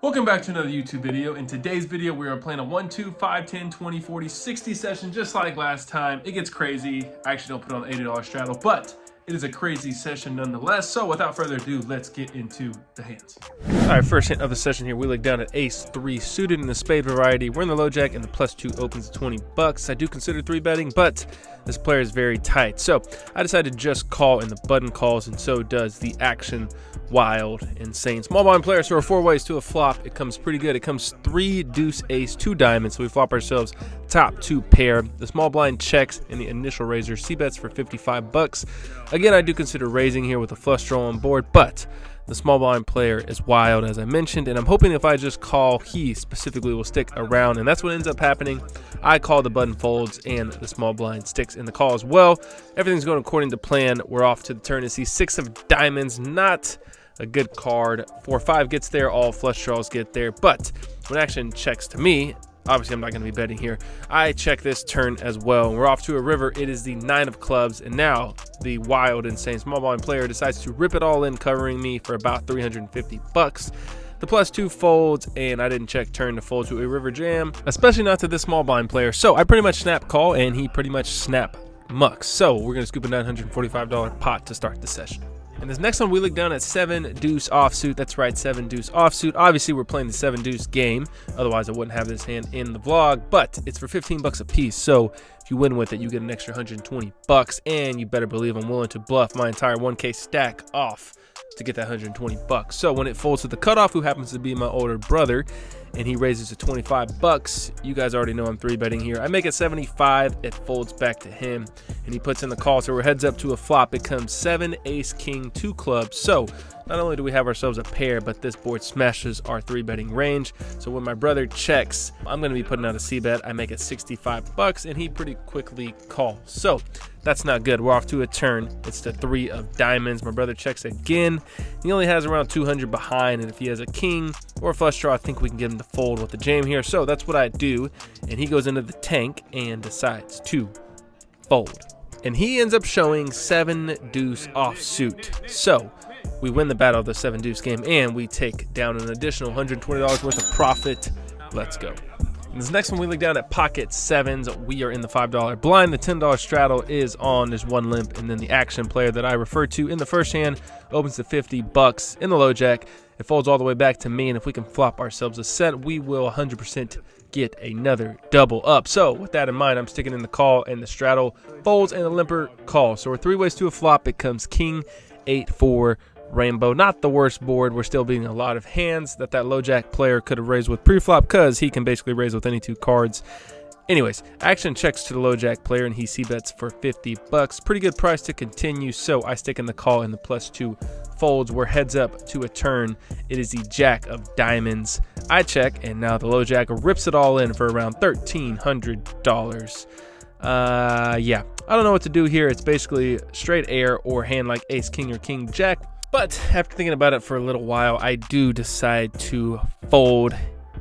Welcome back to another YouTube video. In today's video, we are playing a 1, 2, 5, 10, 20, 40, 60 session just like last time. It gets crazy. I actually don't put on $80 straddle, but it is a crazy session nonetheless. So without further ado, let's get into the hands. All right, first hand of the session here, we look down at ace 3 suited in the spade variety. We're in the low jack and the +2 opens at 20 bucks. I do consider 3 betting, but this player is very tight. So I decided to just call, and the button calls, and so does the action. Wild, insane. Small blind player, so we're 4 ways to a flop. It comes pretty good. It comes 3 deuce ace 2 diamonds, so we flop ourselves top 2 pair. The small blind checks in the initial raiser. C bets for 55 bucks. Again, I do consider raising here with a flush draw on board, but the small blind player is wild, as I mentioned, and I'm hoping if I just call, he specifically will stick around, and that's what ends up happening. I call, the button folds, and the small blind sticks in the call as well. Everything's going according to plan. We're off to the turn to see 6 of diamonds. Not a good card. 4-5 gets there, all flush draws get there, but when action checks to me, obviously I'm not going to be betting here, I check this turn as well. We're off to a river. It is the 9 of clubs, and now the wild, insane small blind player decides to rip it all in, covering me for about 350 bucks. The +2 folds, and I didn't check turn to fold to a river jam, especially not to this small blind player. So I pretty much snap call, and he pretty much snap mucks. So we're going to scoop a $945 pot to start the session. And this next one, we look down at 7 deuce offsuit. That's right, 7 deuce offsuit. Obviously, we're playing the 7 deuce game. Otherwise, I wouldn't have this hand in the vlog. But it's for 15 bucks a piece. So if you win with it, you get an extra 120 bucks. And you better believe I'm willing to bluff my entire 1K stack off to get that 120 bucks. So when it folds to the cutoff, who happens to be my older brother, and he raises to 25 bucks, you guys already know I'm 3 betting here. I make it 75, it folds back to him, and he puts in the call, so we're heads up to a flop. It comes 7 ace king 2 clubs. So not only do we have ourselves a pair, but this board smashes our 3 betting range. So when my brother checks, I'm going to be putting out a C bet. I make it 65 bucks, and he pretty quickly calls. So that's not good. We're off to a turn. It's the 3 of diamonds. My brother checks again. He only has around 200 behind, and if he has a king or a flush draw, I think we can get him to fold with the jam here. So that's what I do, and he goes into the tank and decides to fold. And he ends up showing 7 deuce offsuit. So we win the battle of the 7 deuce game, and we take down an additional $120 worth of profit. Let's go. And this next one, we look down at pocket 7s. We are in the $5 blind. The $10 straddle is on. There's 1 limp, and then the action player that I referred to in the first hand opens to 50 bucks in the low jack. It folds all the way back to me, and if we can flop ourselves a set, we will 100% get another double up. So with that in mind, I'm sticking in the call, and the straddle folds, and the limper calls. So we're 3 ways to a flop. It comes king 8-4 rainbow. Not the worst board. We're still beating a lot of hands that low jack player could have raised with pre-flop, because he can basically raise with any 2 cards. Anyways, action checks to the low jack player, and he c-bets for 50 bucks. Pretty good price to continue, so I stick in the call, and the +2 folds. We're heads up to a turn. It is the jack of diamonds. I check, and now the low jack rips it all in for around $1,300. Yeah, I don't know what to do here. It's basically straight air or hand like ace king or king jack. But after thinking about it for a little while, I do decide to fold.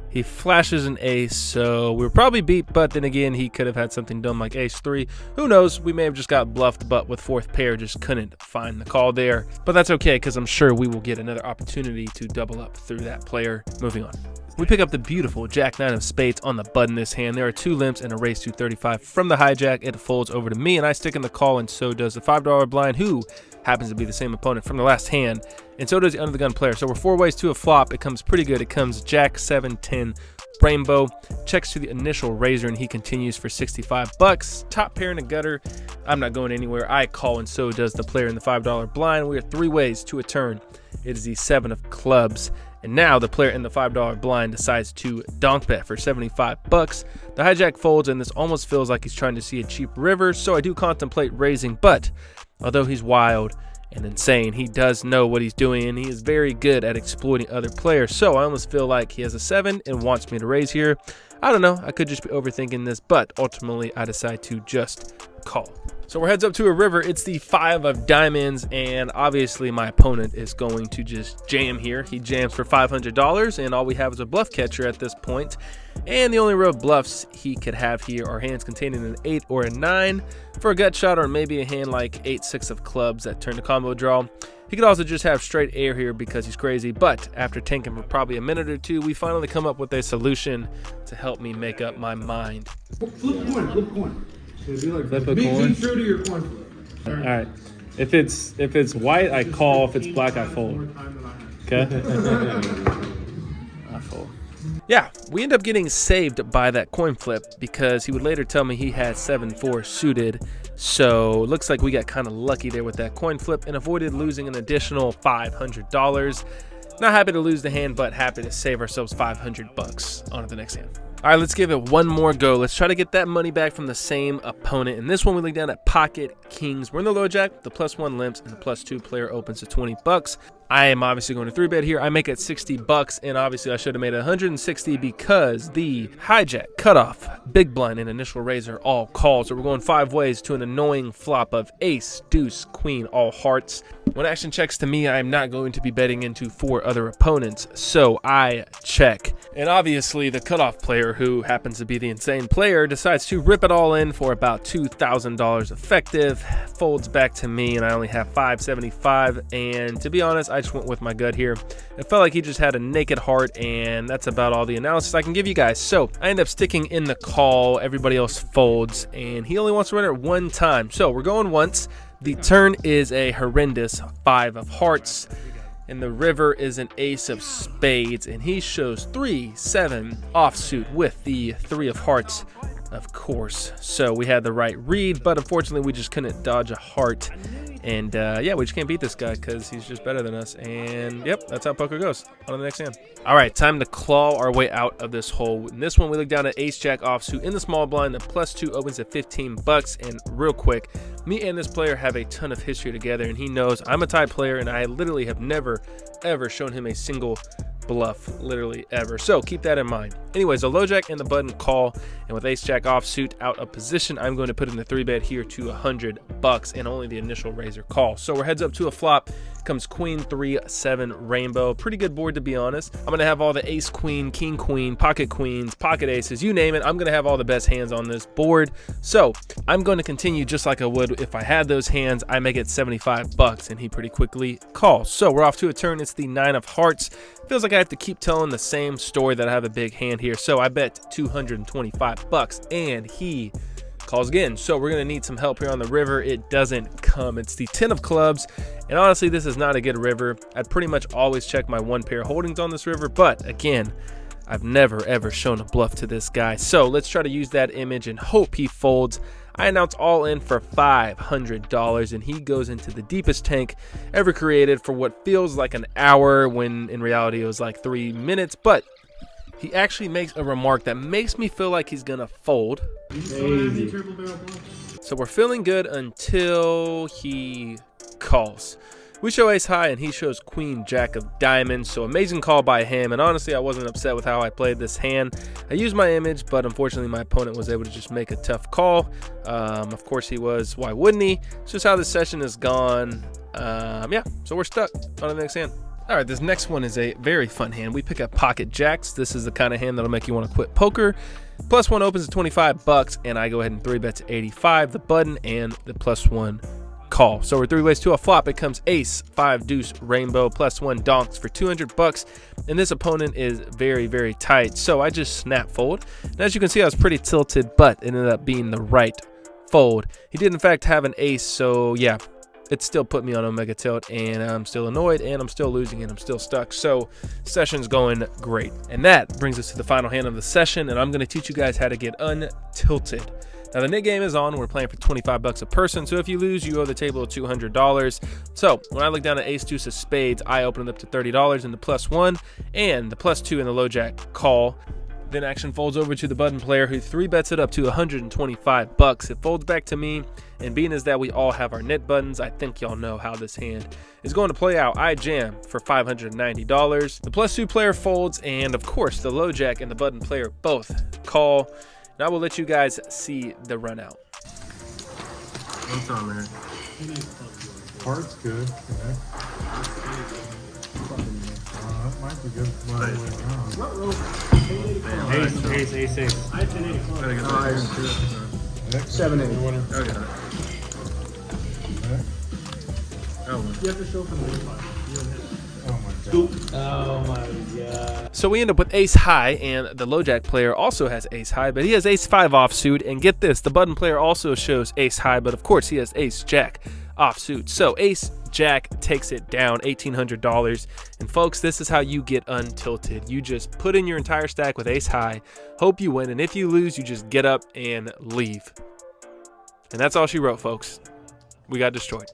He flashes an ace, so we were probably beat, but then again, he could have had something dumb like ace 3. Who knows? We may have just got bluffed, but with 4th pair, just couldn't find the call there. But that's okay, because I'm sure we will get another opportunity to double up through that player. Moving on. We pick up the beautiful jack 9 of spades on the button this hand. There are 2 limps and a raise to 35 from the hijack. It folds over to me, and I stick in the call, and so does the $5 blind, who happens to be the same opponent from the last hand, and so does the under the gun player. So we're 4 ways to a flop. It comes pretty good. It comes jack 7-10 rainbow, checks to the initial raiser, and he continues for 65 bucks. Top pair in the gutter. I'm not going anywhere. I call, and so does the player in the $5 blind. We are 3 ways to a turn. It is the 7 of clubs. And now the player in the $5 blind decides to donk bet for 75 bucks. The hijack folds, and this almost feels like he's trying to see a cheap river, so I do contemplate raising, but although he's wild and insane, he does know what he's doing, and he is very good at exploiting other players. So I almost feel like he has a 7 and wants me to raise here. I don't know. I could just be overthinking this, but ultimately I decide to just call. So we're heads up to a river. It's the 5 of diamonds, and obviously my opponent is going to just jam here. He jams for $500, and all we have is a bluff catcher at this point. And the only real bluffs he could have here are hands containing an 8 or a 9 for a gut shot, or maybe a hand like 8-6 of clubs that turn to combo draw. He could also just have straight air here because he's crazy, but after tanking for probably a minute or two, we finally come up with a solution to help me make up my mind. Flip coin, flip coin. Flip a coin? Be true to your coin flip. All right. If it's white, I call. If it's black, I fold. Okay. I fold. Yeah, we end up getting saved by that coin flip because he would later tell me he had 7-4 suited. So looks like we got kind of lucky there with that coin flip and avoided losing an additional $500. Not happy to lose the hand, but happy to save ourselves $500 on to the next hand. All right, let's give it one more go. Let's try to get that money back from the same opponent. And this one we look down at pocket kings. We're in the low jack, the +1 limps, and the +2 player opens to $20. I am obviously going to 3-bet here. I make it $60, and obviously I should have made it $160 because the hijack, cutoff, big blind, and initial raise are all calls. So we're going 5 ways to an annoying flop of ace, deuce, queen, all hearts. When action checks to me, I am not going to be betting into 4 other opponents, so I check. And obviously the cutoff player, who happens to be the insane player, decides to rip it all in for about $2,000 effective, folds back to me, and I only have $575. And to be honest, I just went with my gut here. It felt like he just had a naked heart, and that's about all the analysis I can give you guys. So I end up sticking in the call. Everybody else folds, and he only wants to run it 1 time. So we're going once. The turn is a horrendous 5 of hearts, and the river is an ace of spades, and he shows 3-7 offsuit with the 3 of hearts, of course. So we had the right read, but unfortunately we just couldn't dodge a heart. And yeah, we just can't beat this guy because he's just better than us. And yep, that's how poker goes. On to the next hand. All right, time to claw our way out of this hole. In this one, we look down at ace jack offsuit in the small blind. The +2 opens at $15. And real quick, me and this player have a ton of history together, and he knows I'm a tie player, and I literally have never, ever shown him a single bluff, literally ever. So keep that in mind. Anyways, the low jack and the button call, and with ace jack offsuit out of position, I'm going to put in the 3-bet here to $100 and only the initial razor call. So we're heads up to a flop. Comes queen 3-7 rainbow. Pretty good board, to be honest. I'm gonna have all the ace queen, king queen, pocket queens, pocket aces, you name it. I'm gonna have all the best hands on this board. So I'm going to continue just like I would if I had those hands. I make it $75 and he pretty quickly calls. So we're off to a turn. It's the 9 of hearts. Feels like I have to keep telling the same story that I have a big hand here. So I bet $225 and he calls again. So we're gonna need some help here on the river. It doesn't come. It's the 10 of clubs, and honestly this is not a good river. I'd pretty much always check my 1 pair holdings on this river, but again, I've never ever shown a bluff to this guy. So let's try to use that image and hope he folds. I announce all in for $500, and he goes into the deepest tank ever created for what feels like an hour when in reality it was like 3 minutes. But he actually makes a remark that makes me feel like he's gonna fold. So we're feeling good until he calls. We show ace high and he shows queen jack of diamonds. So amazing call by him, and honestly I wasn't upset with how I played this hand. I used my image, but unfortunately my opponent was able to just make a tough call. Of course he was. Why wouldn't he? It's just how this session has gone. Yeah, so we're stuck. On to the next hand. All right, this next one is a very fun hand. We pick up pocket jacks. This is the kind of hand that'll make you want to quit poker. +1 opens at $25, and I go ahead and 3-bet to 85, the button, and the +1 call. So we're 3 ways to a flop. It comes ace, 5 deuce, rainbow, +1 donks for $200, and this opponent is very, very tight. So I just snap fold. And as you can see, I was pretty tilted, but it ended up being the right fold. He did in fact have an ace, so yeah. It still put me on Omega Tilt, and I'm still annoyed, and I'm still losing, and I'm still stuck. So session's going great. And that brings us to the final hand of the session, and I'm going to teach you guys how to get untilted. Now the net game is on. We're playing for $25 a person, so if you lose, you owe the table $200. So when I look down at ace deuce of spades, I open it up to $30 in the +1, and the +2 in the low jack call. Then action folds over to the button player, who 3-bets it up to $125. It folds back to me, and being as that we all have our net buttons, I think y'all know how this hand is going to play out. I jam for $590. The +2 player folds, and of course the low jack and the button player both call. And I will let you guys see the run out. What's on there? Heart's good. Okay. That might be good. Ace. I had 10-8. 7-8. Okay. You have to show from the side. Oh my god. Scoop. Oh my god. So we end up with ace high, and the low jack player also has ace high, but he has ace 5 offsuit. And get this, the button player also shows ace high, but of course he has ace jack offsuit. So ace jack takes it down, $1,800. And folks, this is how you get untilted. You just put in your entire stack with ace high, hope you win, and if you lose, you just get up and leave. And that's all she wrote, folks. We got destroyed.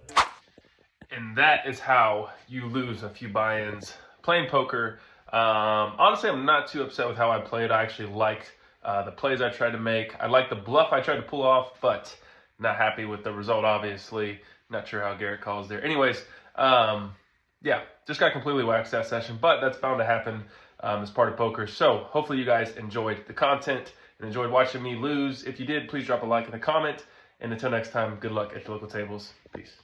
And that is how you lose a few buy-ins playing poker. Honestly, I'm not too upset with how I played. I actually liked the plays I tried to make. I liked the bluff I tried to pull off, but not happy with the result, obviously. Not sure how Garrett calls there. Anyways, yeah, just got completely waxed that session, but that's bound to happen as part of poker. So hopefully you guys enjoyed the content and enjoyed watching me lose. If you did, please drop a like and a comment. And until next time, good luck at the local tables. Peace.